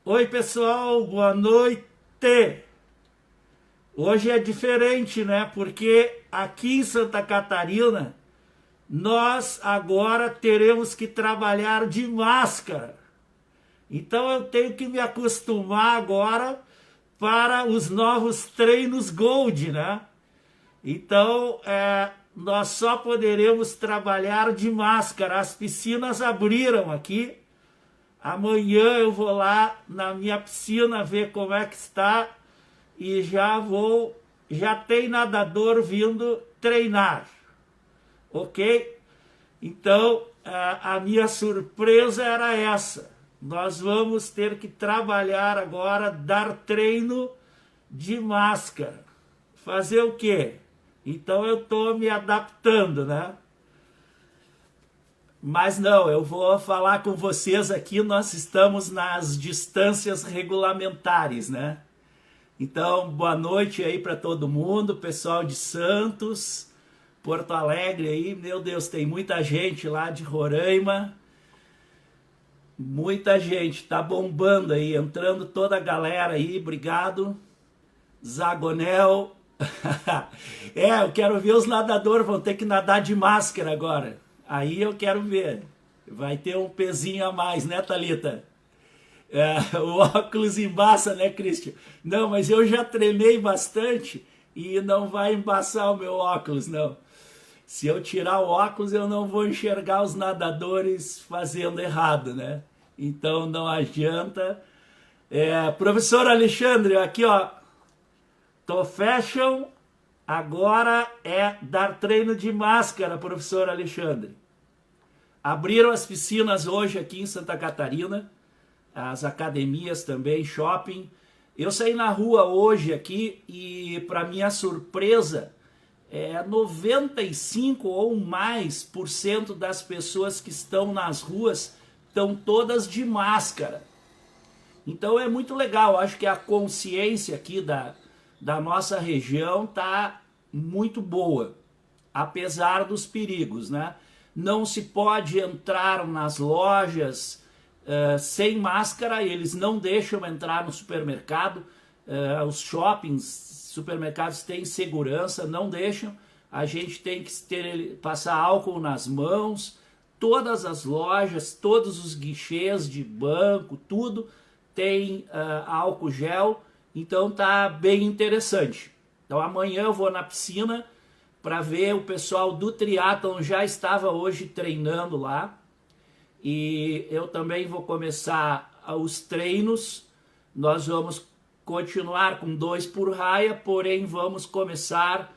Oi, pessoal, boa noite. Hoje é diferente, né? Porque aqui em Santa Catarina nós agora teremos que trabalhar de máscara. Então eu tenho que me acostumar agora para os novos treinos Gold, né? Então nós só poderemos trabalhar de máscara. As piscinas abriram aqui. Amanhã eu vou lá na minha piscina ver como é que está e já tem nadador vindo treinar, ok? Então a minha surpresa era essa. Nós vamos ter que trabalhar agora, dar treino de máscara. Fazer o quê? Então eu estou me adaptando, né? Mas não, eu vou falar com vocês aqui, nós estamos nas distâncias regulamentares, né? Então, boa noite aí para todo mundo, pessoal de Santos, Porto Alegre aí, meu Deus, tem muita gente lá de Roraima, muita gente, tá bombando aí, entrando toda a galera aí, obrigado, Zagonel. Eu quero ver os nadadores, vão ter que nadar de máscara agora. Aí eu quero ver. Vai ter um pezinho a mais, né, Thalita? O óculos embaça, né, Cristian? Não, mas eu já treinei bastante e não vai embaçar o meu óculos, não. Se eu tirar o óculos, eu não vou enxergar os nadadores fazendo errado, né? Então não adianta. Professor Alexandre, aqui ó, tô fashion, agora é dar treino de máscara, professor Alexandre. Abriram as piscinas hoje aqui em Santa Catarina, as academias também, shopping. Eu saí na rua hoje aqui e, para minha surpresa, 95 ou mais por cento das pessoas que estão nas ruas estão todas de máscara. Então é muito legal, acho que a consciência aqui da nossa região está muito boa, apesar dos perigos, né? Não se pode entrar nas lojas sem máscara, eles não deixam entrar no supermercado, os shoppings, supermercados têm segurança, não deixam, a gente tem que passar álcool nas mãos, todas as lojas, todos os guichês de banco, tudo tem álcool gel, então tá bem interessante. Então amanhã eu vou na piscina para ver, o pessoal do triatlon já estava hoje treinando lá, e eu também vou começar os treinos. Nós vamos continuar com 2 por raia, porém vamos começar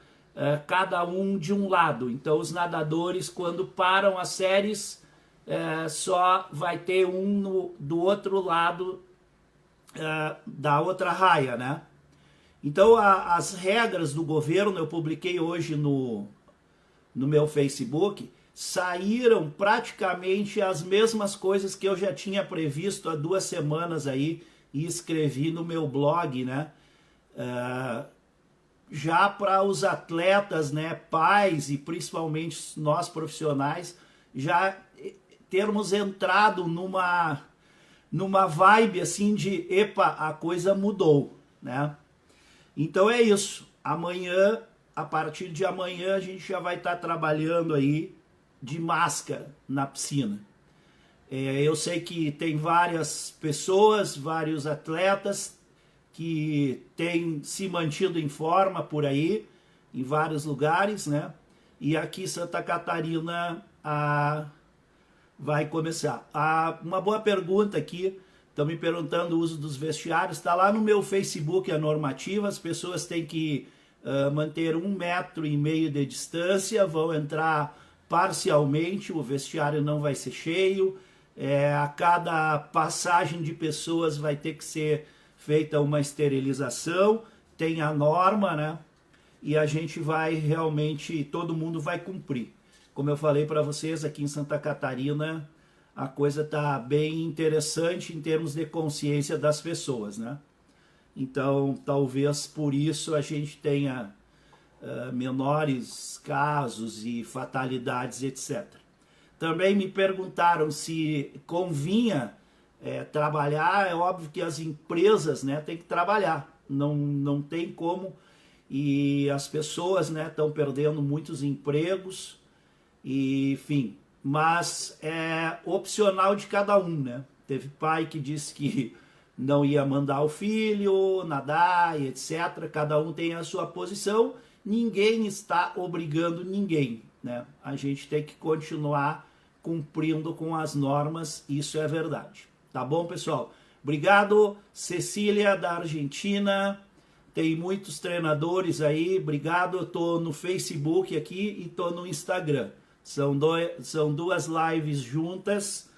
cada um de um lado. Então os nadadores, quando param as séries, só vai ter um do outro lado da outra raia, né? Então as regras do governo, eu publiquei hoje no meu Facebook, saíram praticamente as mesmas coisas que eu já tinha previsto há 2 semanas aí e escrevi no meu blog, né? Já para os atletas, né, pais e principalmente nós profissionais, já termos entrado numa vibe assim de, epa, a coisa mudou, né? Então é isso, amanhã, a partir de amanhã a gente já vai estar trabalhando aí de máscara na piscina. Eu sei que tem várias pessoas, vários atletas que têm se mantido em forma por aí, em vários lugares, né? E aqui em Santa Catarina vai começar. Uma boa pergunta aqui, estão me perguntando o uso dos vestiários, está lá no meu Facebook a normativa, as pessoas têm que manter 1,5 metro de distância, vão entrar parcialmente, o vestiário não vai ser cheio, a cada passagem de pessoas vai ter que ser feita uma esterilização, tem a norma, né? E a gente vai realmente, todo mundo vai cumprir. Como eu falei para vocês, aqui em Santa Catarina, a coisa está bem interessante em termos de consciência das pessoas, né? Então, talvez por isso a gente tenha menores casos e fatalidades, etc. Também me perguntaram se convinha trabalhar. É óbvio que as empresas, né, têm que trabalhar, não tem como, e as pessoas, né, estão perdendo muitos empregos, e, enfim, mas é opcional de cada um, né? Teve pai que disse que não ia mandar o filho nadar e etc. Cada um tem a sua posição, ninguém está obrigando ninguém, né? A gente tem que continuar cumprindo com as normas, isso é verdade. Tá bom, pessoal? Obrigado, Cecília, da Argentina. Tem muitos treinadores aí, obrigado. Eu tô no Facebook aqui e tô no Instagram. São duas lives juntas.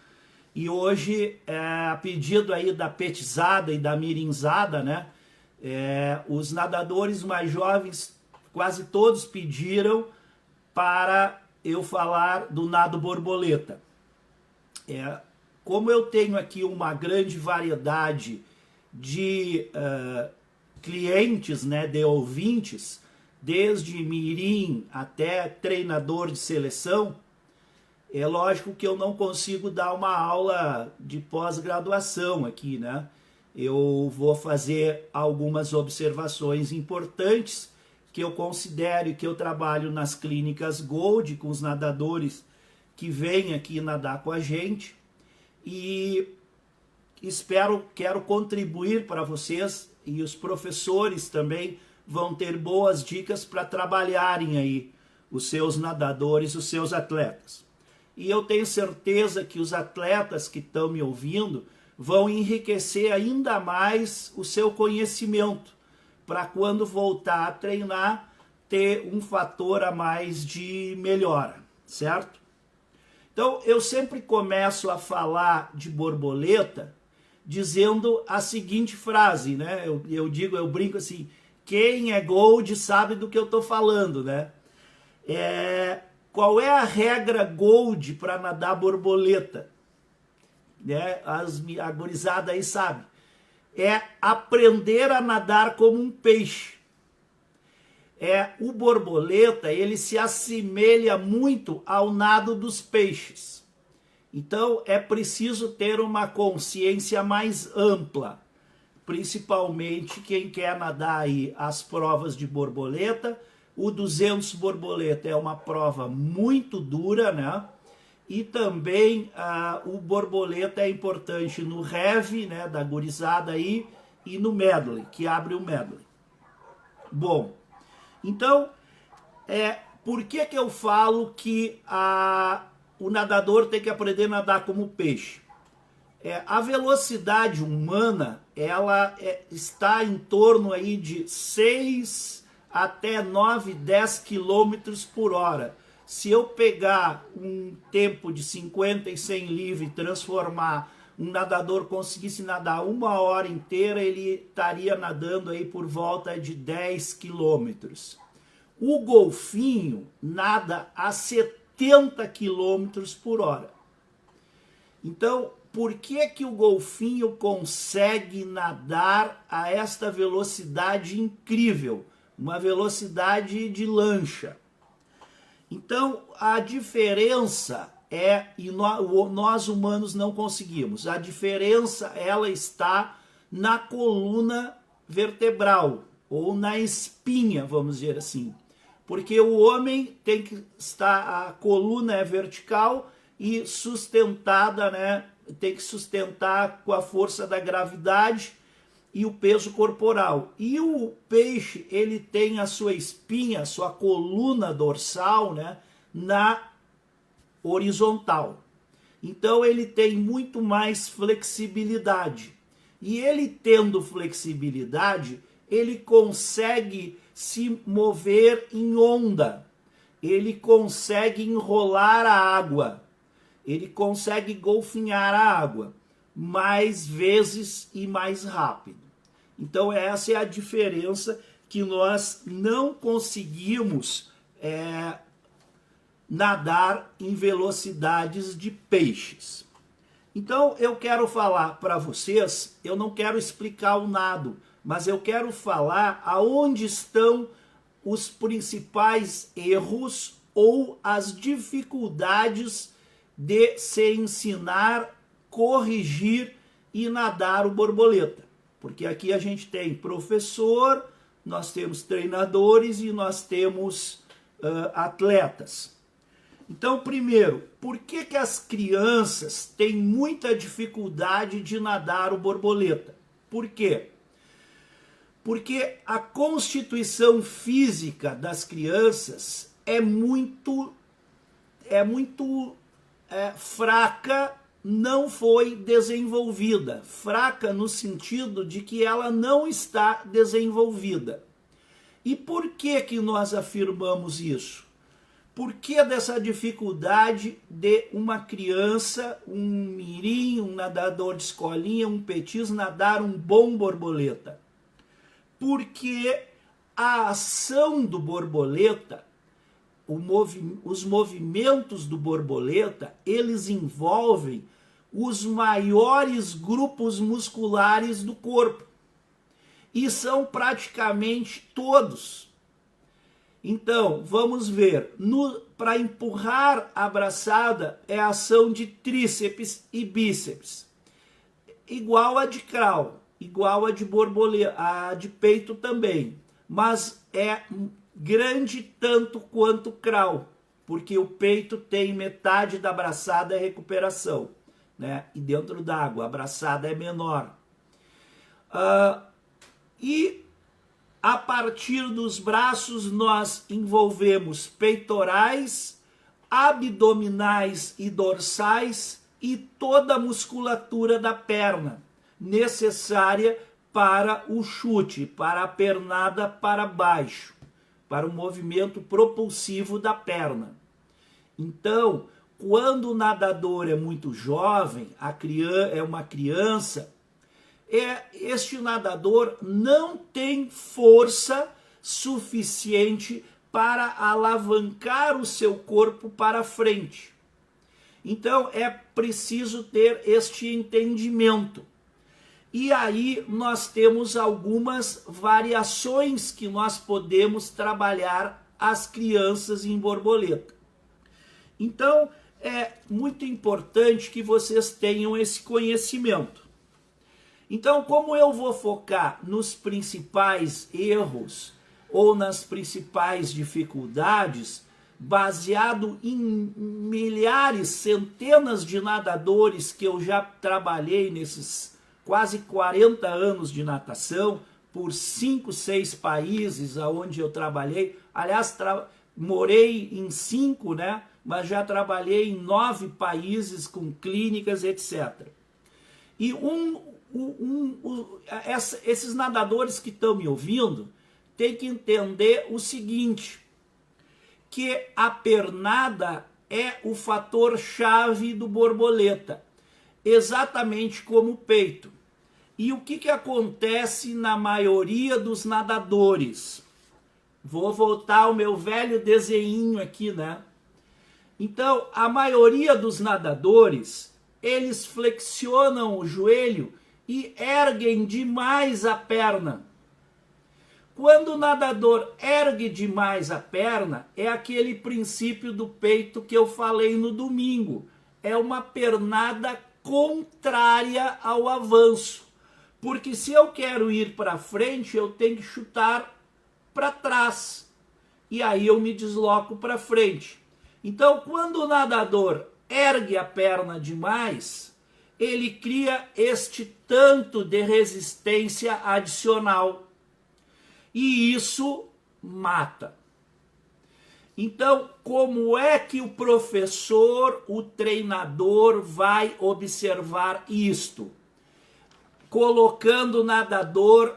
E hoje, a pedido aí da petizada e da mirinzada, né? Os nadadores mais jovens, quase todos pediram para eu falar do nado borboleta. Como eu tenho aqui uma grande variedade de clientes, né, de ouvintes, desde mirim até treinador de seleção, é lógico que eu não consigo dar uma aula de pós-graduação aqui, né? Eu vou fazer algumas observações importantes que eu considero, que eu trabalho nas clínicas Gold com os nadadores que vêm aqui nadar com a gente, e quero contribuir para vocês, e os professores também vão ter boas dicas para trabalharem aí os seus nadadores, os seus atletas. E eu tenho certeza que os atletas que estão me ouvindo vão enriquecer ainda mais o seu conhecimento, para quando voltar a treinar, ter um fator a mais de melhora, certo? Então, eu sempre começo a falar de borboleta dizendo a seguinte frase, né? Eu brinco assim, quem é Gold sabe do que eu estou falando, né? Qual é a regra Gold para nadar borboleta? Né? A gurizada aí sabe. É aprender a nadar como um peixe. O borboleta, ele se assemelha muito ao nado dos peixes. Então, é preciso ter uma consciência mais ampla, principalmente quem quer nadar aí as provas de borboleta. O 200 borboleta é uma prova muito dura, né? E também o borboleta é importante no heavy, né, da gurizada aí, e no medley, que abre o medley. Bom, então, por que eu falo que o nadador tem que aprender a nadar como peixe? A velocidade humana, ela está em torno aí de 6 até 9, 10 quilômetros por hora. Se eu pegar um tempo de 50 e 100 livre e transformar, um nadador conseguisse nadar 1 hora inteira, ele estaria nadando aí por volta de 10 quilômetros. O golfinho nada a 70 quilômetros por hora. Então, por que o golfinho consegue nadar a esta velocidade incrível? Uma velocidade de lancha. Então, a diferença e nós humanos não conseguimos, a diferença ela está na coluna vertebral, ou na espinha, vamos dizer assim. Porque o homem tem que estar, a coluna é vertical e sustentada, né? Tem que sustentar com a força da gravidade e o peso corporal. E o peixe, ele tem a sua espinha, a sua coluna dorsal, né, na horizontal. Então ele tem muito mais flexibilidade. E ele tendo flexibilidade, ele consegue se mover em onda. Ele consegue enrolar a água. Ele consegue golfinhar a água mais vezes e mais rápido. Então essa é a diferença, que nós não conseguimos nadar em velocidades de peixes. Então eu quero falar para vocês, eu não quero explicar o nado, mas eu quero falar aonde estão os principais erros ou as dificuldades de se ensinar, corrigir e nadar o borboleta. Porque aqui a gente tem professor, nós temos treinadores e nós temos atletas. Então, primeiro, por que as crianças têm muita dificuldade de nadar o borboleta? Por quê? Porque a constituição física das crianças é muito fraca, não foi desenvolvida. Fraca no sentido de que ela não está desenvolvida. E por que nós afirmamos isso? Por que dessa dificuldade de uma criança, um mirim, um nadador de escolinha, um petis, nadar um bom borboleta? Porque a ação do borboleta, os movimentos do borboleta, eles envolvem os maiores grupos musculares do corpo. E são praticamente todos. Então, vamos ver, para empurrar a braçada é a ação de tríceps e bíceps, igual a de crawl, igual a de borboleta, a de peito também, mas é grande tanto quanto crawl, porque o peito tem metade da braçada é recuperação, né? E dentro d'água a braçada é menor. E a partir dos braços nós envolvemos peitorais, abdominais e dorsais e toda a musculatura da perna necessária para o chute, para a pernada para baixo, para o movimento propulsivo da perna. Então, quando o nadador é muito jovem, é uma criança, este nadador não tem força suficiente para alavancar o seu corpo para frente. Então é preciso ter este entendimento. E aí nós temos algumas variações que nós podemos trabalhar as crianças em borboleta. Então é muito importante que vocês tenham esse conhecimento. Então, como eu vou focar nos principais erros ou nas principais dificuldades, baseado em milhares, centenas de nadadores que eu já trabalhei nesses quase 40 anos de natação, por 5, 6 países aonde eu trabalhei. Aliás, morei em 5, né? Mas já trabalhei em 9 países com clínicas, etc. E esses nadadores que estão me ouvindo têm que entender o seguinte, que a pernada é o fator chave do borboleta, exatamente como o peito. E o que acontece na maioria dos nadadores? Vou voltar ao meu velho desenho aqui, né? Então, a maioria dos nadadores, eles flexionam o joelho e erguem demais a perna. Quando o nadador ergue demais a perna, é aquele princípio do peito que eu falei no domingo. É uma pernada contrária ao avanço. Porque se eu quero ir para frente, eu tenho que chutar para trás. E aí eu me desloco para frente. Então, quando o nadador ergue a perna demais, ele cria este tanto de resistência adicional. E isso mata. Então, como é que o professor, o treinador vai observar isto? Colocando o nadador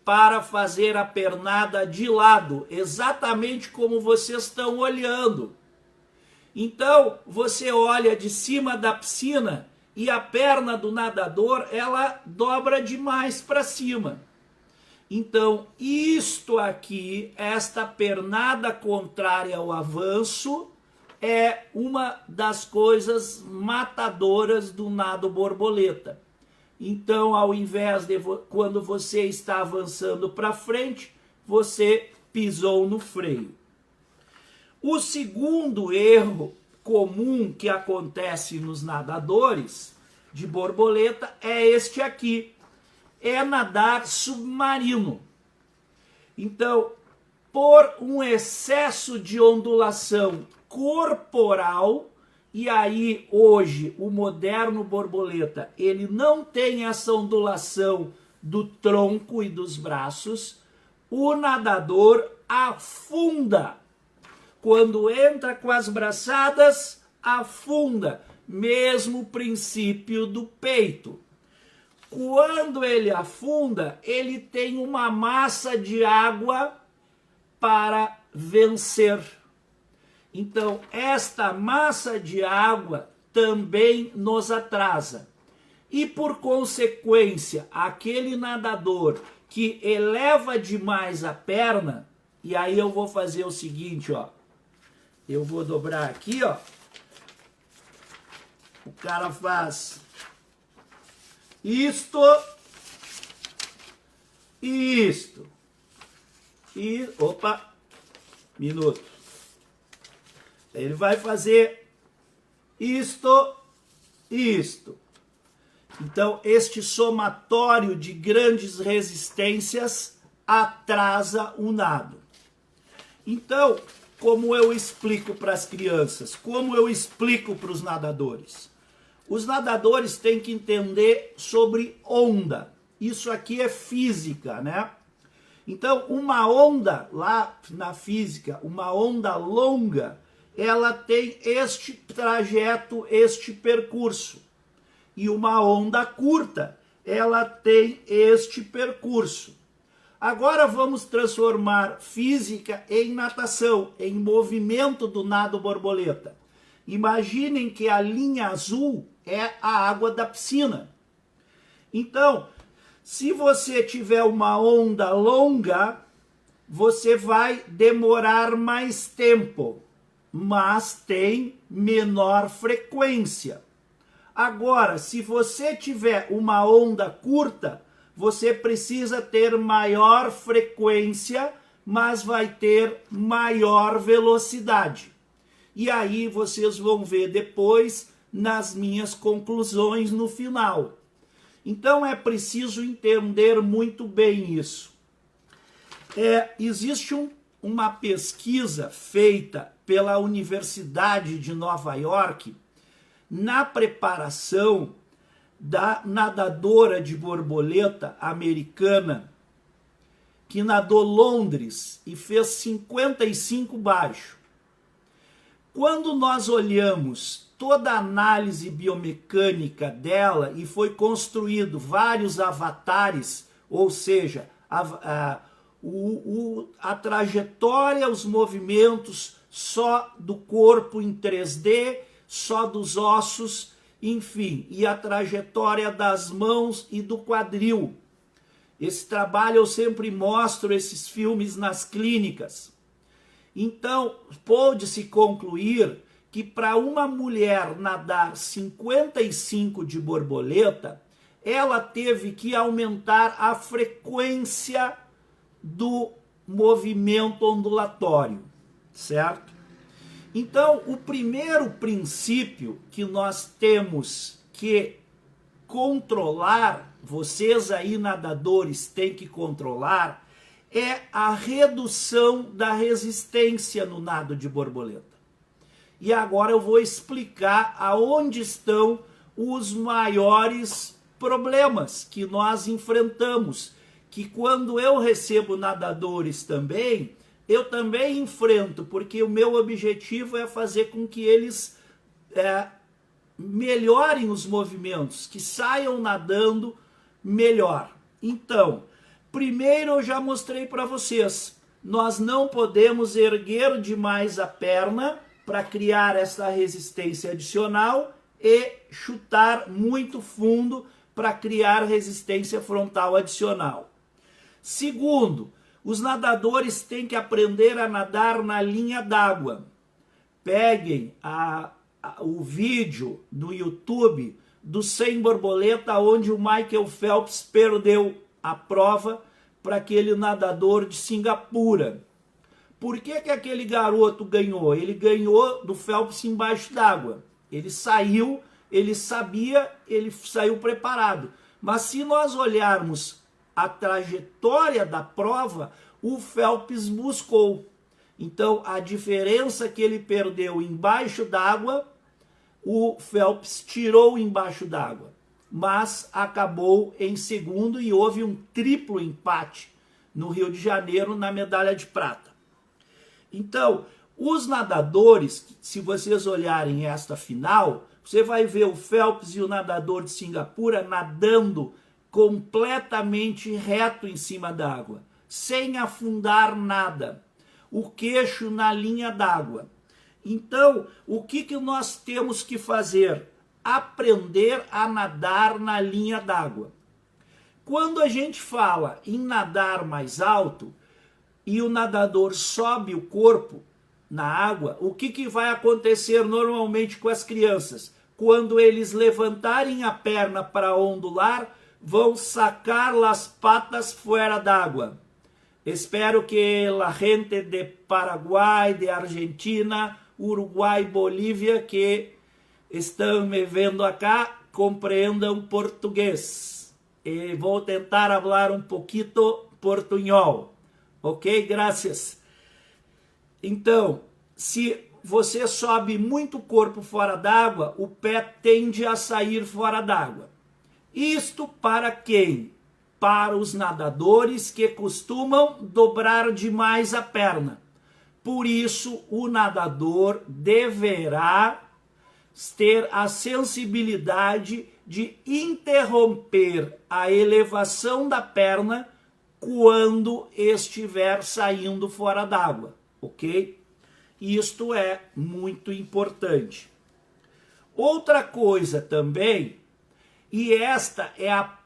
para fazer a pernada de lado, exatamente como vocês estão olhando. Então, você olha de cima da piscina e a perna do nadador, ela dobra demais para cima. Então, isto aqui, esta pernada contrária ao avanço, é uma das coisas matadoras do nado borboleta. Então, ao invés de quando você está avançando para frente, você pisou no freio. O segundo erro comum que acontece nos nadadores, de borboleta é este aqui, é nadar submarino. Então, por um excesso de ondulação corporal, e aí hoje o moderno borboleta, ele não tem essa ondulação do tronco e dos braços, o nadador afunda. Quando entra com as braçadas, afunda. Mesmo princípio do peito. Quando ele afunda, ele tem uma massa de água para vencer. Então, esta massa de água também nos atrasa. E por consequência, aquele nadador que eleva demais a perna, e aí eu vou fazer o seguinte, ó. Eu vou dobrar aqui, ó. O cara faz isto, isto, e, opa, minuto. Ele vai fazer isto, isto. Então, este somatório de grandes resistências atrasa o nado. Então, como eu explico para as crianças, como eu explico para os nadadores? Os nadadores têm que entender sobre onda. Isso aqui é física, né? Então, uma onda, lá na física, uma onda longa, ela tem este trajeto, este percurso. E uma onda curta, ela tem este percurso. Agora vamos transformar física em natação, em movimento do nado borboleta. Imaginem que a linha azul é a água da piscina. Então, se você tiver uma onda longa, você vai demorar mais tempo, mas tem menor frequência. Agora, se você tiver uma onda curta, você precisa ter maior frequência, mas vai ter maior velocidade. E aí vocês vão ver depois nas minhas conclusões no final. Então é preciso entender muito bem isso. Existe uma pesquisa feita pela Universidade de Nova York na preparação da nadadora de borboleta americana que nadou Londres e fez 55 baixo. Quando nós olhamos toda a análise biomecânica dela e foi construído vários avatares, ou seja, a trajetória, os movimentos só do corpo em 3D, só dos ossos, enfim, e a trajetória das mãos e do quadril. Esse trabalho eu sempre mostro esses filmes nas clínicas. Então, pôde-se concluir que para uma mulher nadar 55 de borboleta, ela teve que aumentar a frequência do movimento ondulatório, certo? Então, o primeiro princípio que nós temos que controlar, vocês aí nadadores têm que controlar, é a redução da resistência no nado de borboleta. E agora eu vou explicar aonde estão os maiores problemas que nós enfrentamos, que quando eu recebo nadadores também, eu também enfrento, porque o meu objetivo é fazer com que eles melhorem os movimentos, que saiam nadando melhor. Então, primeiro eu já mostrei para vocês, nós não podemos erguer demais a perna para criar essa resistência adicional e chutar muito fundo para criar resistência frontal adicional. Segundo, os nadadores têm que aprender a nadar na linha d'água. Peguem o vídeo no YouTube do 100 borboleta, onde o Michael Phelps perdeu a prova para aquele nadador de Singapura. Por que aquele garoto ganhou? Ele ganhou do Phelps embaixo d'água. Ele saiu ele sabia, ele saiu preparado. Mas se nós olharmos a trajetória da prova, o Phelps buscou. Então, a diferença que ele perdeu embaixo d'água, o Phelps tirou embaixo d'água, mas acabou em segundo e houve um triplo empate no Rio de Janeiro na medalha de prata. Então, os nadadores, se vocês olharem esta final, você vai ver o Phelps e o nadador de Singapura nadando completamente reto em cima d'água, sem afundar nada, o queixo na linha d'água. Então, o que nós temos que fazer? Aprender a nadar na linha d'água. Quando a gente fala em nadar mais alto e o nadador sobe o corpo na água, o que vai acontecer normalmente com as crianças? Quando eles levantarem a perna para ondular, vão sacar as patas fora d'água. Espero que a gente de Paraguai, de Argentina, Uruguai, Bolívia, que estão me vendo acá, compreendam português. E vou tentar falar um pouquinho portunhol. Ok? Graças. Então, se você sobe muito o corpo fora d'água, o pé tende a sair fora d'água. Isto para quem? Para os nadadores que costumam dobrar demais a perna. Por isso, o nadador deverá ter a sensibilidade de interromper a elevação da perna quando estiver saindo fora d'água, ok? Isto é muito importante. Outra coisa também, e esta é a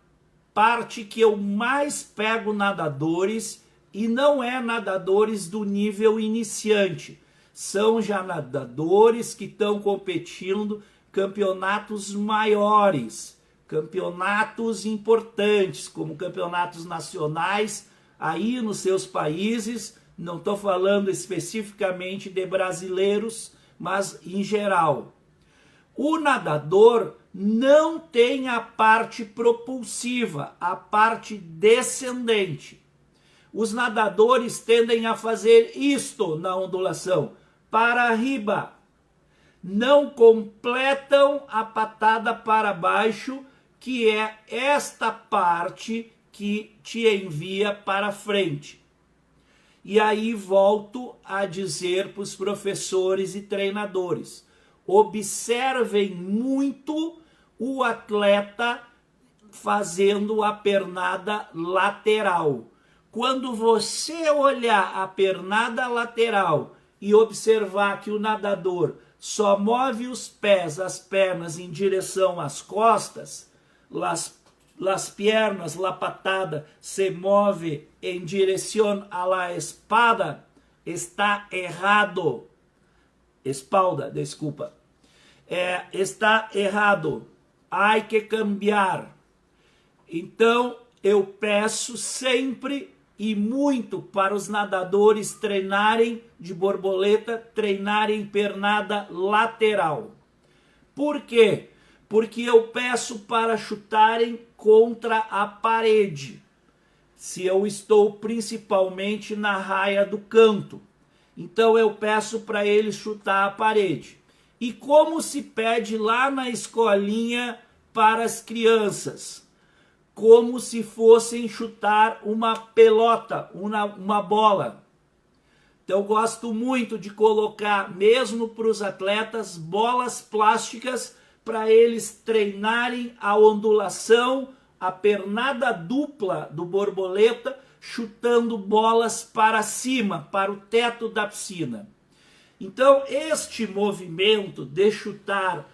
parte que eu mais pego nadadores, e não é nadadores do nível iniciante, são já nadadores que estão competindo campeonatos maiores, campeonatos importantes, como campeonatos nacionais, aí nos seus países. Não estou falando especificamente de brasileiros, mas em geral. O nadador não tem a parte propulsiva, a parte descendente. Os nadadores tendem a fazer isto na ondulação, para arriba. Não completam a patada para baixo, que é esta parte que te envia para frente. E aí volto a dizer para os professores e treinadores, observem muito o atleta fazendo a pernada lateral. Quando você olhar a pernada lateral e observar que o nadador só move os pés, as pernas em direção às costas, las piernas, la patada se move em direção a la espada, está errado. Espalda, desculpa. Está errado. Há que cambiar. Então, eu peço sempre e muito para os nadadores treinarem de borboleta, treinarem pernada lateral. Por quê? Porque eu peço para chutarem contra a parede, se eu estou principalmente na raia do canto. Então eu peço para eles chutar a parede. E como se pede lá na escolinha para as crianças? Como se fossem chutar uma pelota, uma bola. Então eu gosto muito de colocar, mesmo para os atletas, bolas plásticas para eles treinarem a ondulação, a pernada dupla do borboleta, chutando bolas para cima, para o teto da piscina. Então, este movimento de chutar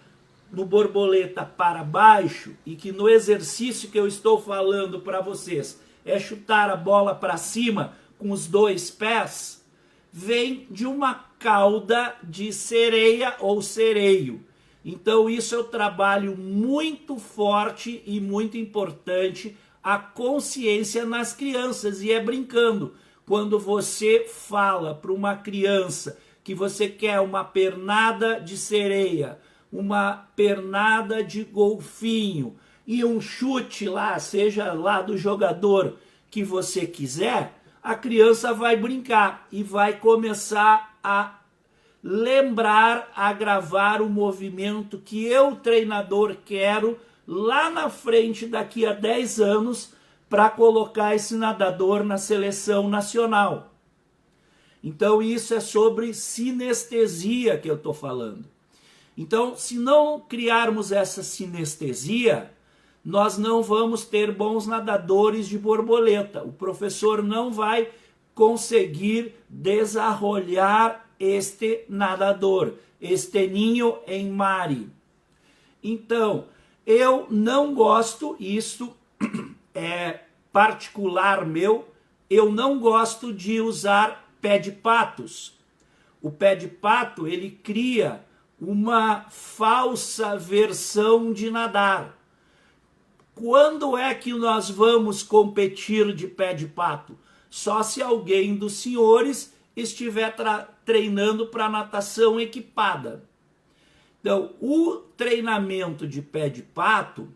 no borboleta para baixo, e que no exercício que eu estou falando para vocês é chutar a bola para cima com os dois pés, vem de uma cauda de sereia ou sereio. Então isso é um trabalho muito forte e muito importante, a consciência nas crianças, e é brincando. Quando você fala para uma criança que você quer uma pernada de sereia, uma pernada de golfinho e um chute lá, seja lá do jogador que você quiser, a criança vai brincar e vai começar a lembrar, a gravar o movimento que eu, treinador, quero lá na frente, daqui a 10 anos, para colocar esse nadador na seleção nacional. Então isso é sobre sinestesia que eu estou falando. Então, se não criarmos essa sinestesia, nós não vamos ter bons nadadores de borboleta. O professor não vai conseguir desarrollar este nadador, este ninho em mare. Então, eu não gosto, isso é particular meu, eu não gosto de usar pé de patos. O pé de pato, ele cria uma falsa versão de nadar. Quando é que nós vamos competir de pé de pato? Só se alguém dos senhores estiver treinando para natação equipada. Então, o treinamento de pé de pato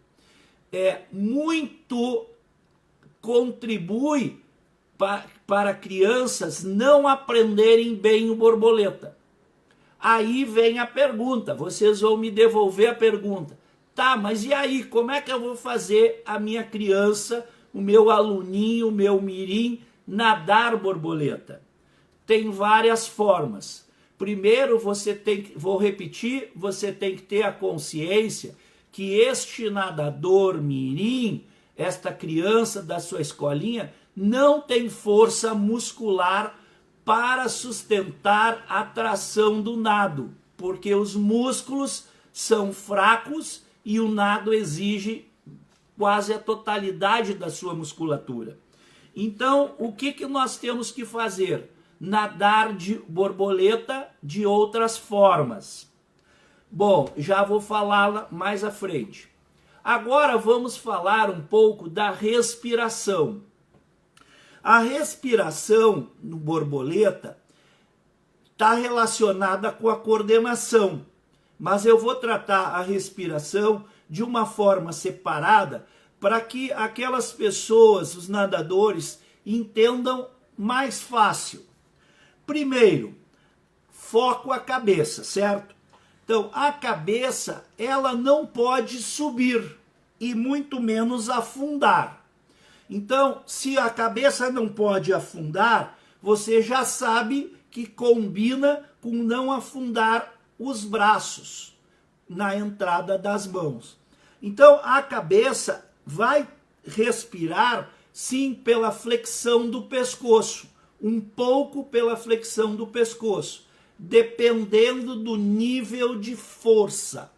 contribui para crianças não aprenderem bem o borboleta. Aí vem a pergunta, vocês vão me devolver a pergunta. Tá, mas e aí, como é que eu vou fazer a minha criança, o meu aluninho, o meu mirim, nadar borboleta? Tem várias formas. Primeiro, vou repetir, você tem que ter a consciência que este nadador mirim, esta criança da sua escolinha, não tem força muscular para sustentar a tração do nado, porque os músculos são fracos e o nado exige quase a totalidade da sua musculatura. Então, o que nós temos que fazer? Nadar de borboleta de outras formas. Bom, já vou falar mais à frente. Agora vamos falar um pouco da respiração. A respiração no borboleta está relacionada com a coordenação, mas eu vou tratar a respiração de uma forma separada para que aquelas pessoas, os nadadores, entendam mais fácil. Primeiro, foco a cabeça, certo? Então, a cabeça, ela não pode subir e muito menos afundar. Então, se a cabeça não pode afundar, você já sabe que combina com não afundar os braços na entrada das mãos. Então, a cabeça vai respirar, sim, pela flexão do pescoço, um pouco pela flexão do pescoço, dependendo do nível de força.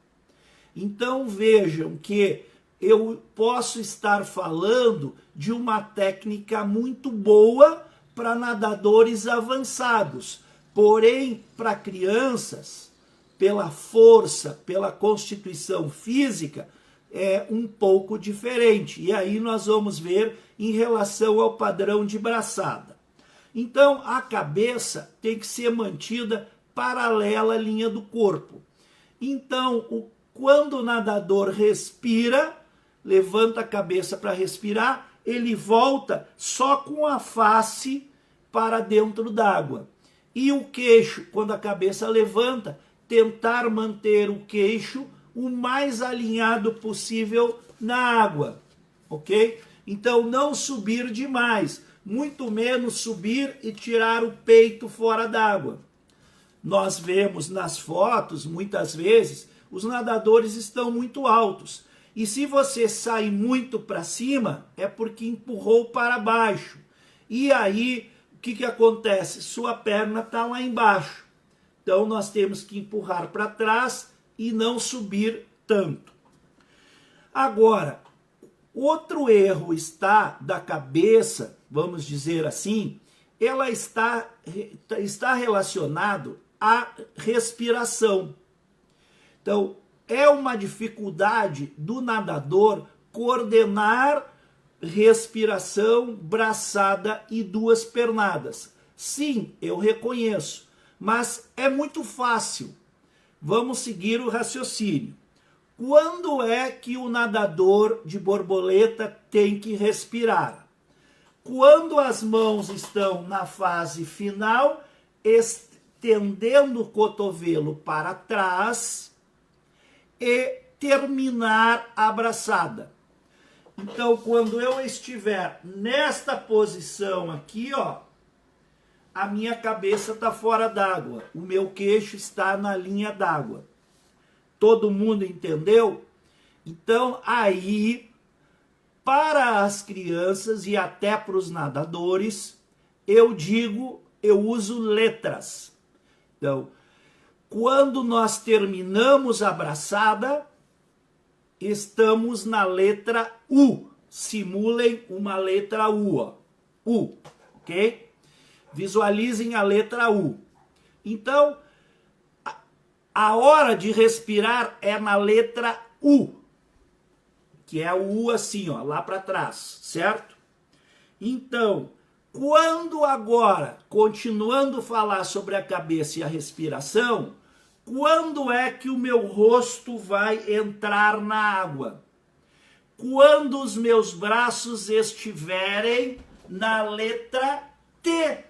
Então, vejam que eu posso estar falando de uma técnica muito boa para nadadores avançados, porém, para crianças, pela força, pela constituição física, é um pouco diferente. E aí nós vamos ver em relação ao padrão de braçada. Então, a cabeça tem que ser mantida paralela à linha do corpo. Então, quando o nadador respira, levanta a cabeça para respirar, ele volta só com a face para dentro d'água. E o queixo, quando a cabeça levanta, tentar manter o queixo o mais alinhado possível na água, ok? Então não subir demais, muito menos subir e tirar o peito fora d'água. Nós vemos nas fotos, muitas vezes, os nadadores estão muito altos. E se você sai muito para cima, é porque empurrou para baixo. E aí, o que acontece? Sua perna está lá embaixo. Então, nós temos que empurrar para trás e não subir tanto. Agora, outro erro está da cabeça, vamos dizer assim, ela está relacionado à respiração. Então, é uma dificuldade do nadador coordenar respiração, braçada e duas pernadas. Sim, eu reconheço, mas é muito fácil. Vamos seguir o raciocínio. Quando é que o nadador de borboleta tem que respirar? Quando as mãos estão na fase final, estendendo o cotovelo para trás e terminar a abraçada. Então, quando eu estiver nesta posição aqui, ó, a minha cabeça está fora d'água, o meu queixo está na linha d'água. Todo mundo entendeu? Então, aí, para as crianças e até para os nadadores, eu uso letras. Então, quando nós terminamos a abraçada, estamos na letra U. Simulem uma letra U, ó. U, ok? Visualizem a letra U. Então, a hora de respirar é na letra U, que é o U assim, ó, lá para trás, certo? Então, quando agora, continuando a falar sobre a cabeça e a respiração, quando é que o meu rosto vai entrar na água? Quando os meus braços estiverem na letra T.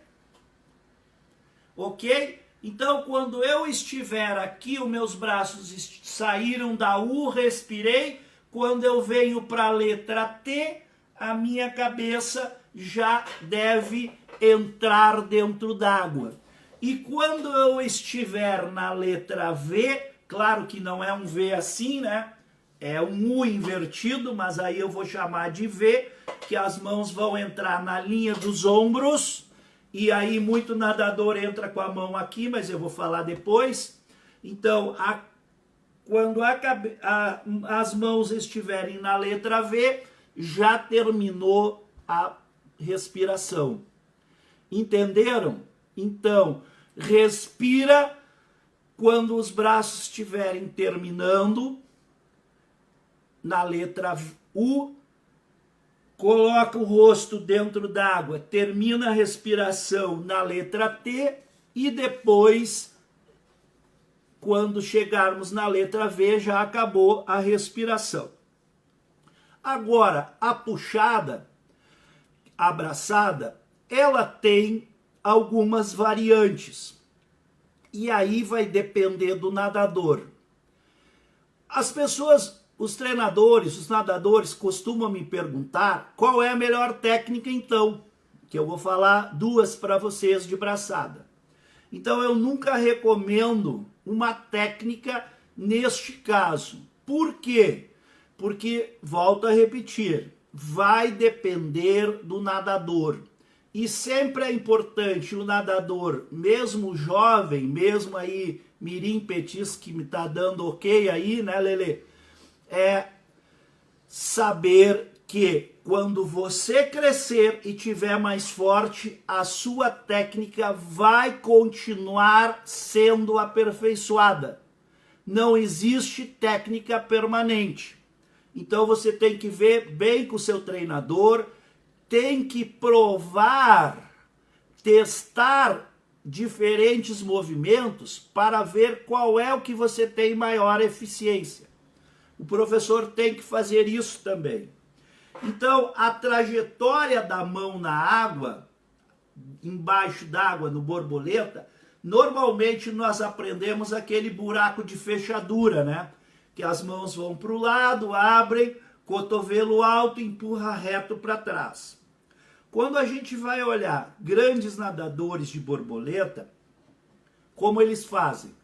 Ok? Então, quando eu estiver aqui, os meus braços saíram da U, respirei. Quando eu venho para a letra T, a minha cabeça já deve entrar dentro d'água. E quando eu estiver na letra V, claro que não é um V assim, né? É um U invertido, mas aí eu vou chamar de V, que as mãos vão entrar na linha dos ombros. E aí muito nadador entra com a mão aqui, mas eu vou falar depois. Então, quando as mãos estiverem na letra V, já terminou a respiração. Entenderam? Então, respira quando os braços estiverem terminando na letra U. Coloca o rosto dentro d'água, termina a respiração na letra T e depois, quando chegarmos na letra V, já acabou a respiração. Agora, a puxada, a abraçada, ela tem algumas variantes. E aí vai depender do nadador. As pessoas... Os treinadores, os nadadores costumam me perguntar qual é a melhor técnica então, que eu vou falar duas para vocês de braçada. Então eu nunca recomendo uma técnica neste caso. Por quê? Porque, volto a repetir, vai depender do nadador. E sempre é importante o nadador, mesmo jovem, mesmo aí mirim petis que me tá dando ok aí, né, Lelê? É saber que quando você crescer e tiver mais forte, a sua técnica vai continuar sendo aperfeiçoada. Não existe técnica permanente. Então você tem que ver bem com o seu treinador, tem que provar, testar diferentes movimentos para ver qual é o que você tem maior eficiência. O professor tem que fazer isso também. Então, a trajetória da mão na água, embaixo d'água, no borboleta, normalmente nós aprendemos aquele buraco de fechadura, né? Que as mãos vão para o lado, abrem, cotovelo alto, empurra reto para trás. Quando a gente vai olhar grandes nadadores de borboleta, como eles fazem?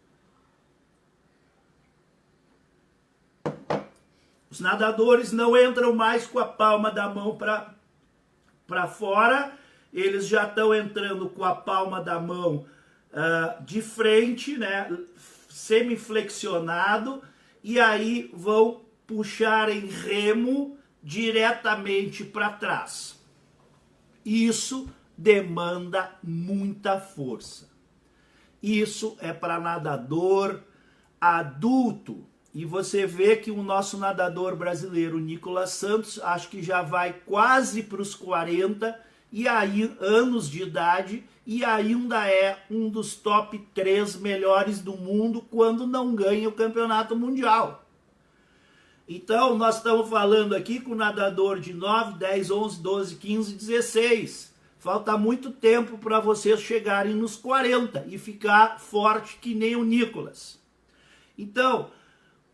Os nadadores não entram mais com a palma da mão para fora, eles já estão entrando com a palma da mão de frente, né, semiflexionado, e aí vão puxar em remo diretamente para trás. Isso demanda muita força. Isso é para nadador adulto. E você vê que o nosso nadador brasileiro, Nicolas Santos, acho que já vai quase para os 40, e aí anos de idade, e ainda é um dos top 3 melhores do mundo quando não ganha o campeonato mundial. Então, nós estamos falando aqui com o nadador de 9, 10, 11, 12, 15, 16. Falta muito tempo para vocês chegarem nos 40 e ficar forte que nem o Nicolas. Então,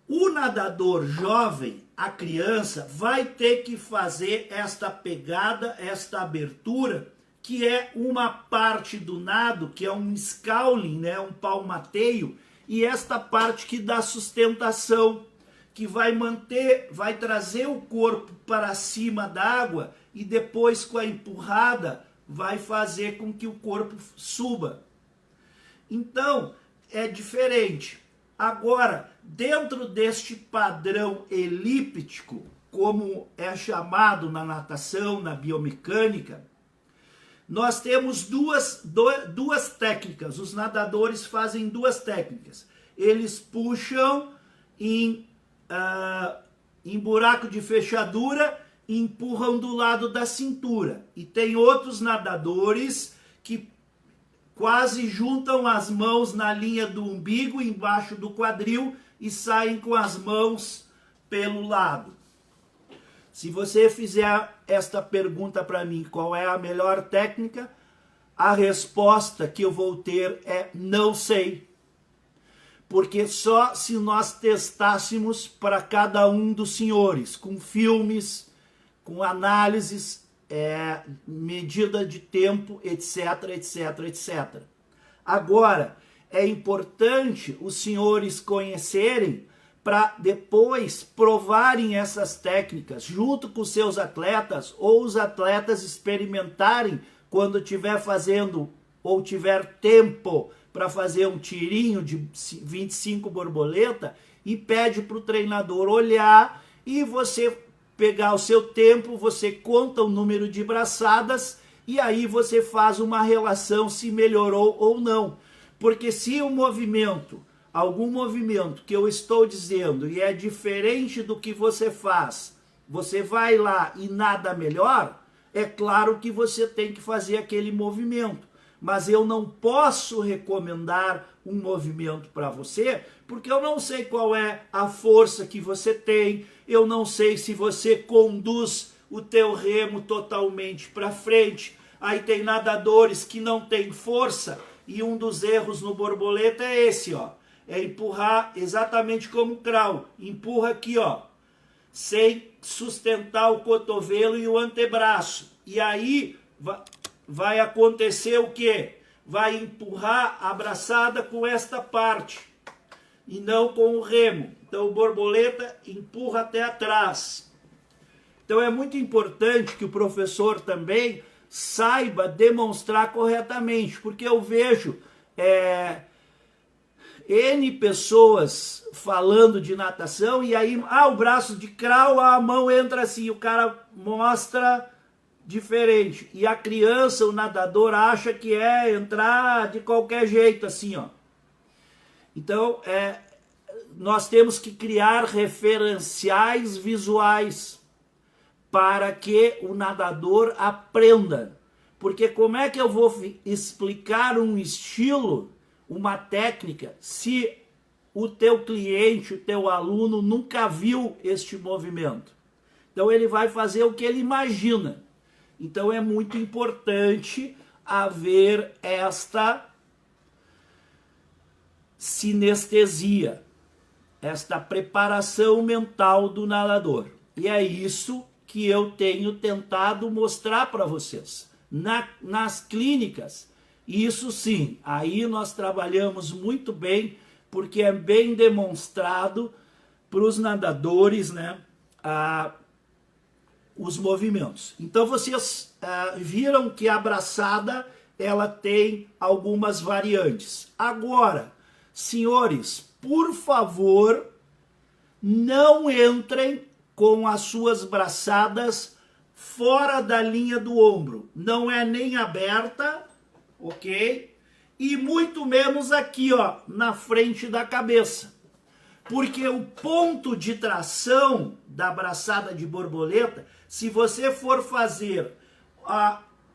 o nadador jovem, a criança, vai ter que fazer esta pegada, esta abertura, que é uma parte do nado, que é um sculling, né, um palmateio, e esta parte que dá sustentação, que vai manter, vai trazer o corpo para cima da água e depois com a empurrada vai fazer com que o corpo suba. Então, é diferente. Agora, dentro deste padrão elíptico, como é chamado na natação, na biomecânica, nós temos duas técnicas. Os nadadores fazem duas técnicas. Eles puxam em buraco de fechadura e empurram do lado da cintura. E tem outros nadadores que quase juntam as mãos na linha do umbigo, embaixo do quadril, e saem com as mãos pelo lado. Se você fizer esta pergunta para mim, qual é a melhor técnica? A resposta que eu vou ter é não sei. Porque só se nós testássemos para cada um dos senhores, com filmes, com análises, medida de tempo, etc, etc, etc. Agora, é importante os senhores conhecerem para depois provarem essas técnicas junto com seus atletas ou os atletas experimentarem quando estiver fazendo ou tiver tempo para fazer um tirinho de 25 borboleta e pede para o treinador olhar e você pegar o seu tempo, você conta o número de braçadas e aí você faz uma relação se melhorou ou não. Porque se o movimento, algum movimento que eu estou dizendo e é diferente do que você faz, você vai lá e nada melhor, é claro que você tem que fazer aquele movimento. Mas eu não posso recomendar um movimento para você, porque eu não sei qual é a força que você tem, eu não sei se você conduz o teu remo totalmente para frente. Aí tem nadadores que não têm força, e um dos erros no borboleta é esse, ó. É empurrar exatamente como o crawl. Empurra aqui, ó, sem sustentar o cotovelo e o antebraço. E aí vai acontecer o quê? Vai empurrar a braçada com esta parte e não com o remo. Então o borboleta empurra até atrás. Então é muito importante que o professor também saiba demonstrar corretamente, porque eu vejo N pessoas falando de natação e aí, o braço de crawl, a mão entra assim, o cara mostra diferente. E a criança, o nadador, acha que é entrar de qualquer jeito, assim, ó. Então, nós temos que criar referenciais visuais para que o nadador aprenda. Porque como é que eu vou explicar um estilo, uma técnica, se o teu cliente, o teu aluno nunca viu este movimento? Então ele vai fazer o que ele imagina. Então é muito importante haver esta sinestesia, esta preparação mental do nadador. E é isso que eu tenho tentado mostrar para vocês. Nas clínicas, isso sim, aí nós trabalhamos muito bem, porque é bem demonstrado para os nadadores, né, os movimentos. Então vocês viram que a braçada, ela tem algumas variantes. Agora, senhores, por favor, não entrem com as suas braçadas fora da linha do ombro. Não é nem aberta, ok? E muito menos aqui, ó, na frente da cabeça. Porque o ponto de tração da braçada de borboleta, se você for fazer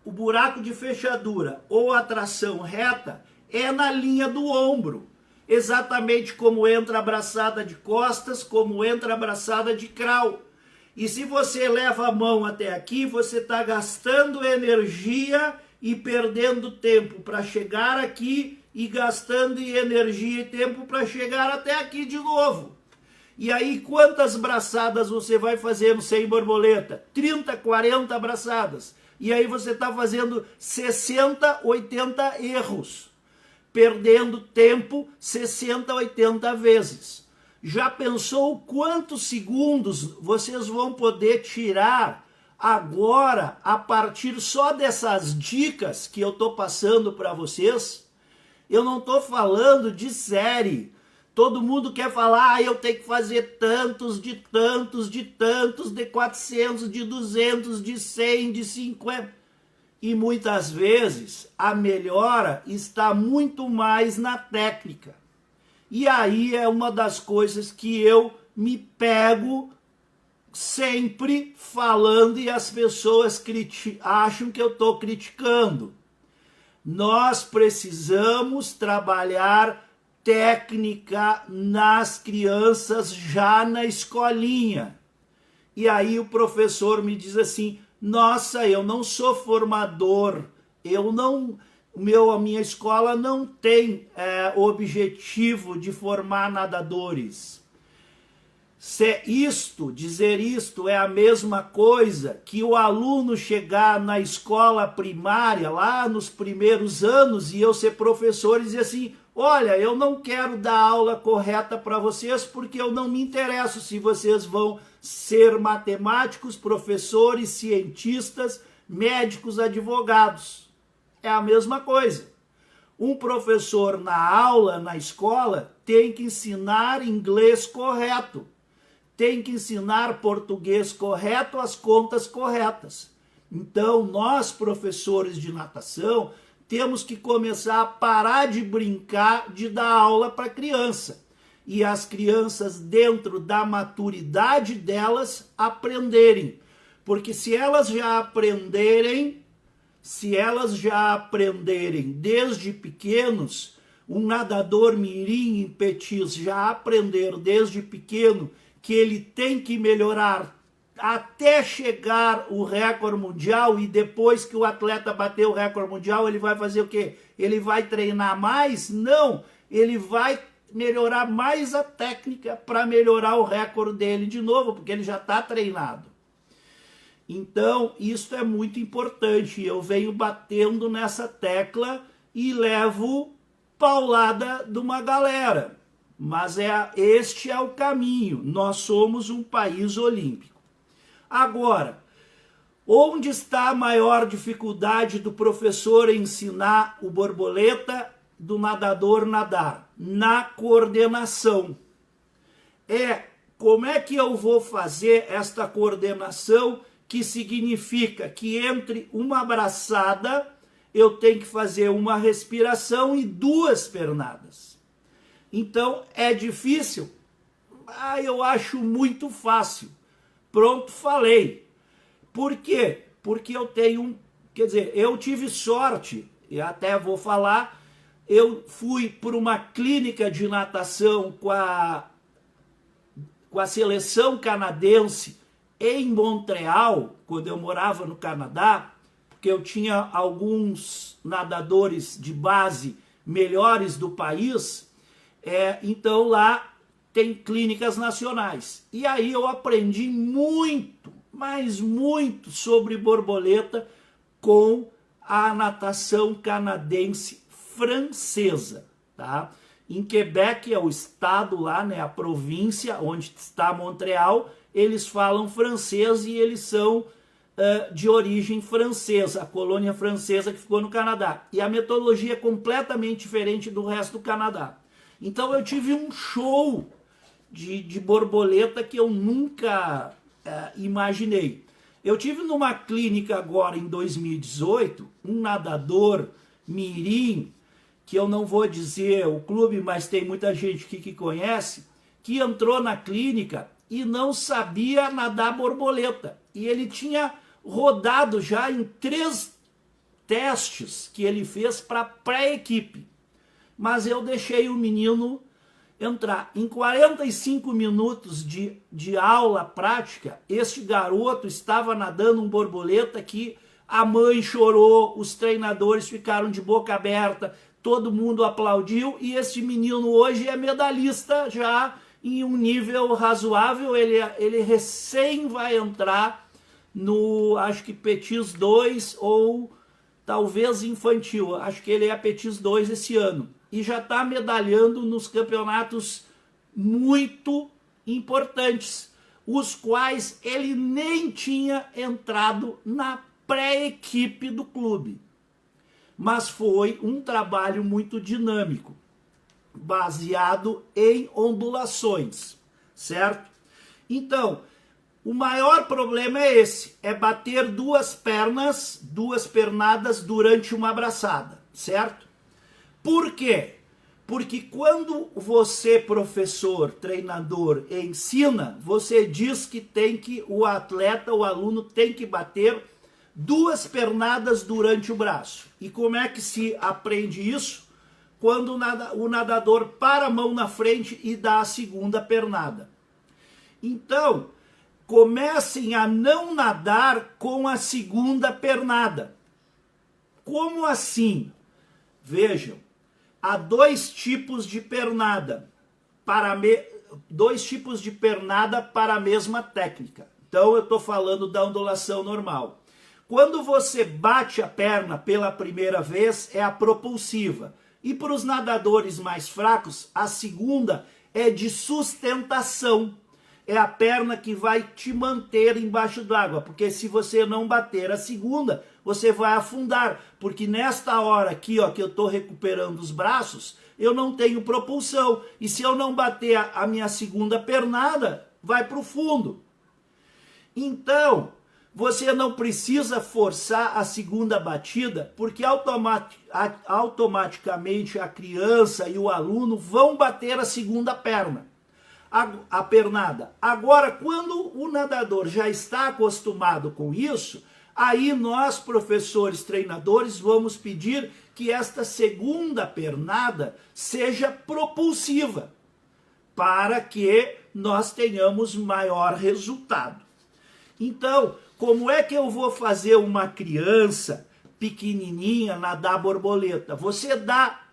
o buraco de fechadura ou a tração reta é na linha do ombro. Exatamente como entra a braçada de costas, como entra a braçada de crawl. E se você leva a mão até aqui, você está gastando energia e perdendo tempo para chegar aqui e gastando energia e tempo para chegar até aqui de novo. E aí, quantas braçadas você vai fazendo sem borboleta? 30, 40 braçadas. E aí você está fazendo 60, 80 erros. Perdendo tempo 60, 80 vezes. Já pensou quantos segundos vocês vão poder tirar agora, a partir só dessas dicas que eu estou passando para vocês? Eu não estou falando de série. Todo mundo quer falar, eu tenho que fazer tantos, de 400, de 200, de 100, de 50. E muitas vezes a melhora está muito mais na técnica. E aí é uma das coisas que eu me pego sempre falando e as pessoas acham que eu estou criticando. Nós precisamos trabalhar técnica nas crianças já na escolinha. E aí o professor me diz assim, nossa, eu não sou formador, a minha escola não tem objetivo de formar nadadores. Dizer isto é a mesma coisa que o aluno chegar na escola primária, lá nos primeiros anos, e eu ser professor e dizer assim, olha, eu não quero dar aula correta para vocês porque eu não me interesso se vocês vão ser matemáticos, professores, cientistas, médicos, advogados. É a mesma coisa. Um professor na aula, na escola, tem que ensinar inglês correto. Tem que ensinar português correto, as contas corretas. Então, nós, professores de natação, temos que começar a parar de brincar de dar aula para criança. E as crianças, dentro da maturidade delas, aprenderem. Porque se elas já aprenderem desde pequenos, um nadador mirim em petis já aprender desde pequeno que ele tem que melhorar até chegar o recorde mundial, e depois que o atleta bater o recorde mundial, ele vai fazer o quê? Ele vai treinar mais? Não, ele vai melhorar mais a técnica para melhorar o recorde dele de novo, porque ele já está treinado. Então, isso é muito importante. Eu venho batendo nessa tecla e levo paulada de uma galera. Mas este é o caminho. Nós somos um país olímpico. Agora, onde está a maior dificuldade do professor ensinar o borboleta, do nadador nadar? Na coordenação. Como é que eu vou fazer esta coordenação, que significa que entre uma braçada eu tenho que fazer uma respiração e 2 pernadas. Então, é difícil? Eu acho muito fácil. Pronto, falei. Por quê? Porque eu eu tive sorte, e até vou falar, eu fui por uma clínica de natação com a seleção canadense em Montreal, quando eu morava no Canadá, porque eu tinha alguns nadadores de base melhores do país, então lá tem clínicas nacionais. E aí eu aprendi muito, mas muito sobre borboleta com a natação canadense francesa, tá? Em Quebec, é o estado lá, né, a província onde está Montreal, eles falam francês e eles são de origem francesa, a colônia francesa que ficou no Canadá. E a metodologia é completamente diferente do resto do Canadá. Então eu tive um show de borboleta que eu nunca imaginei. Eu tive numa clínica agora em 2018, um nadador mirim, que eu não vou dizer o clube, mas tem muita gente aqui que conhece, que entrou na clínica e não sabia nadar borboleta. E ele tinha rodado já em 3 testes que ele fez para pré-equipe. Mas eu deixei o menino entrar. Em 45 minutos de aula prática, este garoto estava nadando um borboleta que a mãe chorou, os treinadores ficaram de boca aberta, todo mundo aplaudiu, e este menino hoje é medalhista já em um nível razoável. Ele recém vai entrar no, acho que Petis 2 ou talvez infantil, acho que ele é Petis 2 esse ano, e já está medalhando nos campeonatos muito importantes, os quais ele nem tinha entrado na pré-equipe do clube. Mas foi um trabalho muito dinâmico, baseado em ondulações, certo? Então, o maior problema é esse, é bater duas pernadas durante uma abraçada, certo? Por quê? Porque quando você, professor, treinador, ensina, você diz que o atleta, o aluno tem que bater duas pernadas durante o braço. E como é que se aprende isso? Quando o nadador para a mão na frente e dá a segunda pernada. Então, comecem a não nadar com a segunda pernada. Como assim? Vejam, há dois tipos de pernada para a mesma técnica. Então eu estou falando da ondulação normal. Quando você bate a perna pela primeira vez, é a propulsiva. E para os nadadores mais fracos, a segunda é de sustentação. É a perna que vai te manter embaixo d'água, porque se você não bater a segunda, você vai afundar, porque nesta hora aqui, ó, que eu estou recuperando os braços, eu não tenho propulsão, e se eu não bater a minha segunda pernada, vai para o fundo. Então, você não precisa forçar a segunda batida, porque automaticamente a criança e o aluno vão bater a segunda perna. A pernada. Agora, quando o nadador já está acostumado com isso, aí nós, professores, treinadores, vamos pedir que esta segunda pernada seja propulsiva, para que nós tenhamos maior resultado. Então, como é que eu vou fazer uma criança pequenininha nadar borboleta? Você dá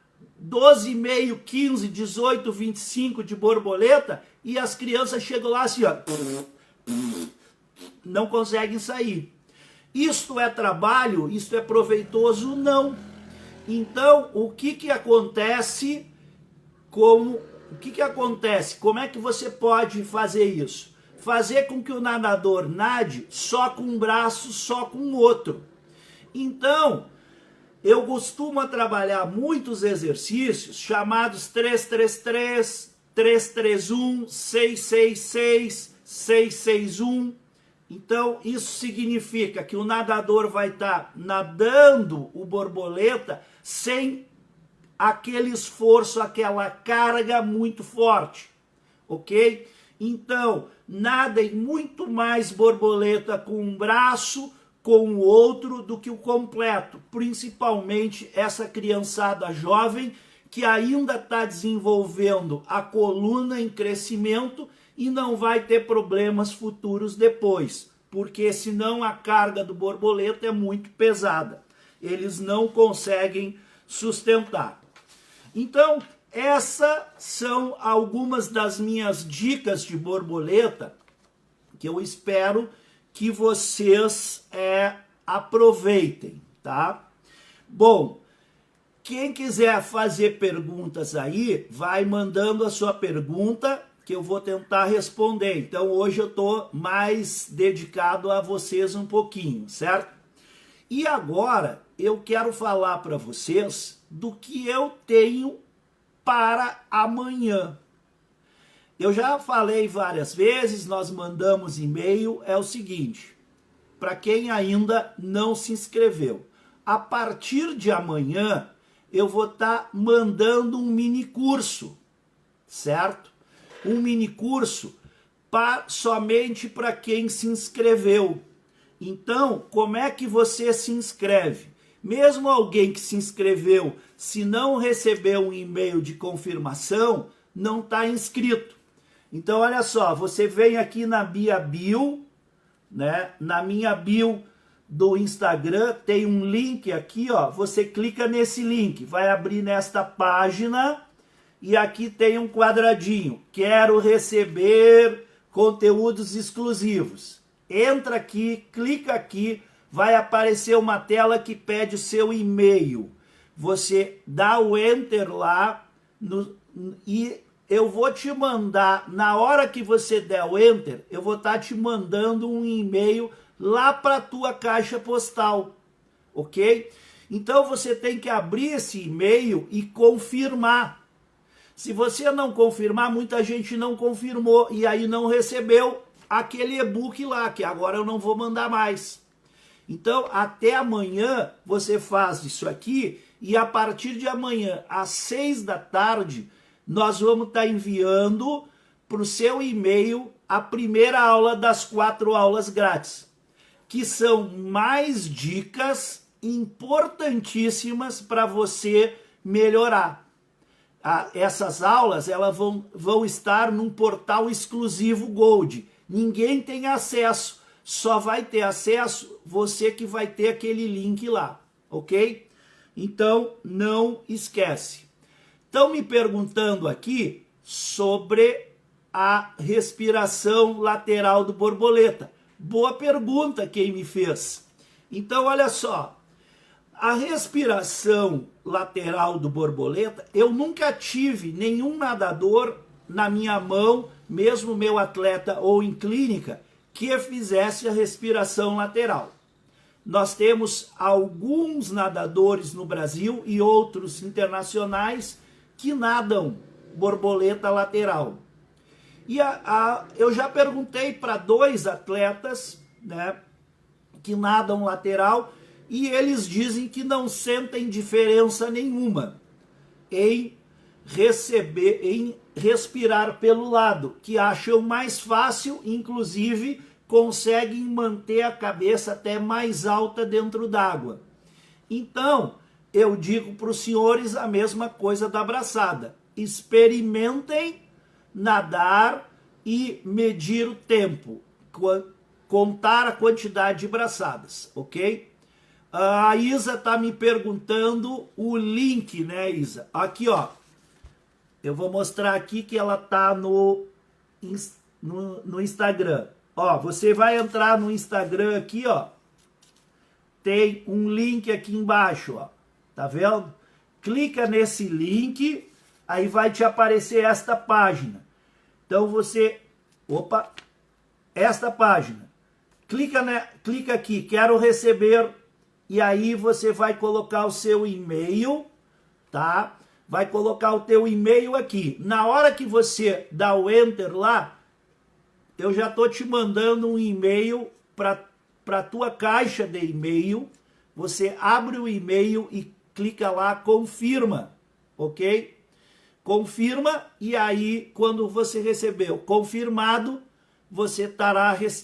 12,5, 15, 18, 25 de borboleta e as crianças chegam lá assim, ó, não conseguem sair. Isto é trabalho? Isto é proveitoso? Não. Então, o que acontece? Como é que você pode fazer isso? Fazer com que o nadador nade só com um braço, só com o outro. Então, eu costumo trabalhar muitos exercícios chamados 3-3-3, 3-3-1, 6-6-6, 6-6-1. Então, isso significa que o nadador vai estar nadando o borboleta sem aquele esforço, aquela carga muito forte, ok? Então, nadem muito mais borboleta com um braço, com o outro, do que o completo. Principalmente essa criançada jovem que ainda está desenvolvendo a coluna em crescimento e não vai ter problemas futuros depois, porque senão a carga do borboleta é muito pesada. Eles não conseguem sustentar. Então, essas são algumas das minhas dicas de borboleta que eu espero que vocês aproveitem, tá? Bom, quem quiser fazer perguntas aí, vai mandando a sua pergunta que eu vou tentar responder. Então hoje eu tô mais dedicado a vocês um pouquinho, certo? E agora eu quero falar para vocês do que eu tenho para amanhã. Eu já falei várias vezes, nós mandamos e-mail, é o seguinte, para quem ainda não se inscreveu, a partir de amanhã eu vou estar mandando um mini curso, certo? Um mini curso somente para quem se inscreveu. Então, como é que você se inscreve? Mesmo alguém que se inscreveu, se não recebeu um e-mail de confirmação, não está inscrito. Então, olha só, você vem aqui na minha bio, né? Na minha bio do Instagram, tem um link aqui, ó. Você clica nesse link, vai abrir nesta página e aqui tem um quadradinho. Quero receber conteúdos exclusivos. Entra aqui, clica aqui, vai aparecer uma tela que pede o seu e-mail. Você dá o enter lá e eu vou te mandar, na hora que você der o enter, eu vou estar te mandando um e-mail lá para a tua caixa postal, ok? Então você tem que abrir esse e-mail e confirmar. Se você não confirmar, muita gente não confirmou e aí não recebeu aquele e-book lá, que agora eu não vou mandar mais. Então, até amanhã você faz isso aqui e a partir de amanhã, às 6 da tarde, nós vamos estar enviando para o seu e-mail a primeira aula das 4 aulas grátis, que são mais dicas importantíssimas para você melhorar. Essas aulas elas vão estar num portal exclusivo Gold. Ninguém tem acesso, só vai ter acesso você que vai ter aquele link lá, ok? Então, não esquece. Estão me perguntando aqui sobre a respiração lateral do borboleta. Boa pergunta quem me fez. Então, olha só. A respiração lateral do borboleta, eu nunca tive nenhum nadador na minha mão, mesmo meu atleta ou em clínica, que fizesse a respiração lateral. Nós temos alguns nadadores no Brasil e outros internacionais que nadam borboleta lateral. E eu já perguntei para 2 atletas, né, que nadam lateral e eles dizem que não sentem diferença nenhuma em respirar pelo lado, que acham mais fácil, inclusive conseguem manter a cabeça até mais alta dentro d'água. Então, eu digo para os senhores a mesma coisa da braçada. Experimentem nadar e medir o tempo, contar a quantidade de braçadas, ok? A Isa está me perguntando o link, né, Isa? Aqui, ó. Eu vou mostrar aqui que ela está no Instagram. Ó, você vai entrar no Instagram aqui, ó. Tem um link aqui embaixo, ó. Tá vendo? Clica nesse link, aí vai te aparecer esta página. Então você... Opa! Esta página. Clica aqui, quero receber... E aí você vai colocar o seu e-mail, tá? Vai colocar o teu e-mail aqui. Na hora que você dá o enter lá, eu já tô te mandando um e-mail para tua caixa de e-mail. Você abre o e-mail e clica lá, confirma, ok? Confirma e aí quando você recebeu confirmado, você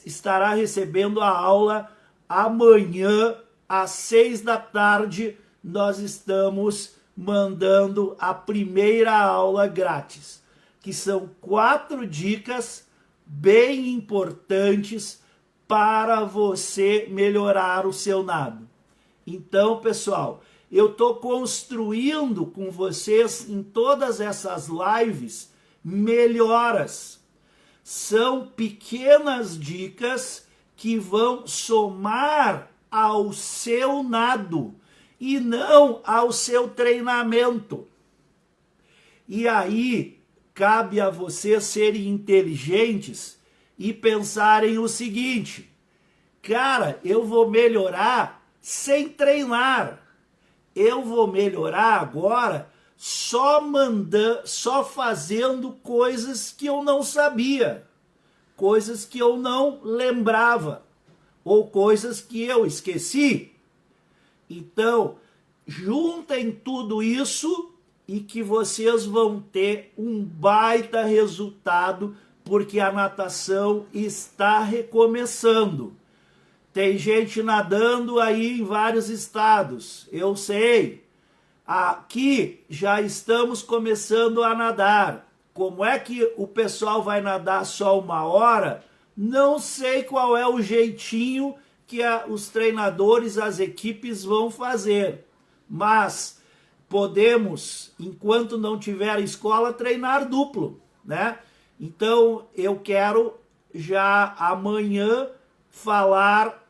estará recebendo a aula amanhã às 6 da tarde. Nós estamos mandando a primeira aula grátis, que são 4 dicas bem importantes para você melhorar o seu nado. Então, pessoal, eu estou construindo com vocês em todas essas lives melhoras. São pequenas dicas que vão somar ao seu nado e não ao seu treinamento. E aí, cabe a vocês serem inteligentes e pensarem o seguinte: cara, eu vou melhorar sem treinar. Eu vou melhorar agora só fazendo coisas que eu não sabia, coisas que eu não lembrava, ou coisas que eu esqueci. Então, juntem tudo isso e que vocês vão ter um baita resultado, porque a natação está recomeçando. Tem gente nadando aí em vários estados, eu sei. Aqui já estamos começando a nadar. Como é que o pessoal vai nadar só 1 hora? Não sei qual é o jeitinho que os treinadores, as equipes vão fazer. Mas podemos, enquanto não tiver escola, treinar duplo, né? Então eu quero já amanhã falar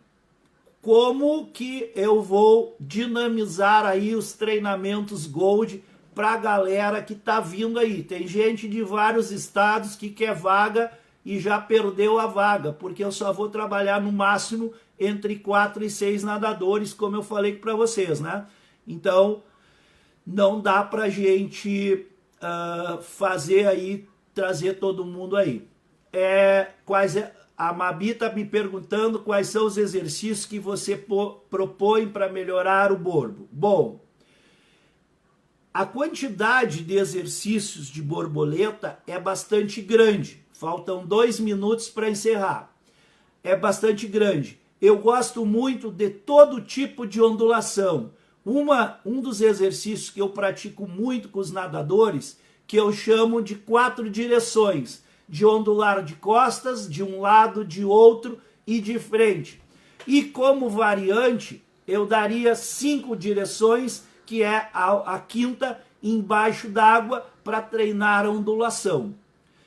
como que eu vou dinamizar aí os treinamentos Gold para a galera que tá vindo aí. Tem gente de vários estados que quer vaga e já perdeu a vaga, porque eu só vou trabalhar no máximo entre 4 e 6 nadadores, como eu falei para vocês, né? Então, não dá pra gente fazer aí, trazer todo mundo aí. A Mabi tá me perguntando quais são os exercícios que você propõe para melhorar o borbo. Bom, a quantidade de exercícios de borboleta é bastante grande. Faltam 2 minutos para encerrar. É bastante grande. Eu gosto muito de todo tipo de ondulação. Um dos exercícios que eu pratico muito com os nadadores, que eu chamo de 4 direções. De ondular de costas, de um lado, de outro e de frente. E como variante, eu daria 5 direções, que é a quinta embaixo d'água, para treinar a ondulação.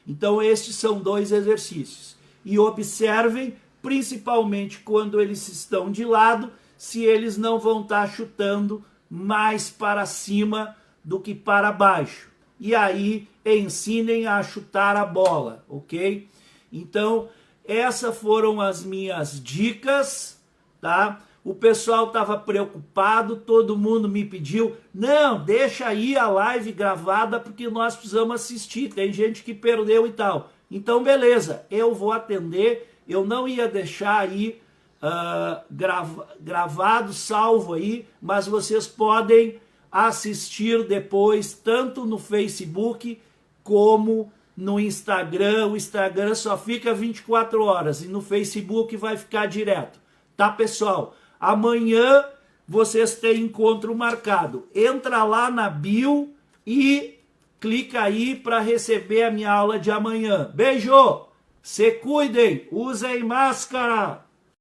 Então estes são 2 exercícios. E observem, principalmente quando eles estão de lado, se eles não vão estar chutando mais para cima do que para baixo. E aí ensinem a chutar a bola, ok? Então, essas foram as minhas dicas, tá? O pessoal estava preocupado, todo mundo me pediu, não, deixa aí a live gravada porque nós precisamos assistir, tem gente que perdeu e tal. Então, beleza, eu vou atender, eu não ia deixar aí gravado, salvo aí, mas vocês podem assistir depois, tanto no Facebook como no Instagram. O Instagram só fica 24 horas e no Facebook vai ficar direto. Tá, pessoal? Amanhã vocês têm encontro marcado. Entra lá na bio e clica aí para receber a minha aula de amanhã. Beijo! Se cuidem! Usem máscara!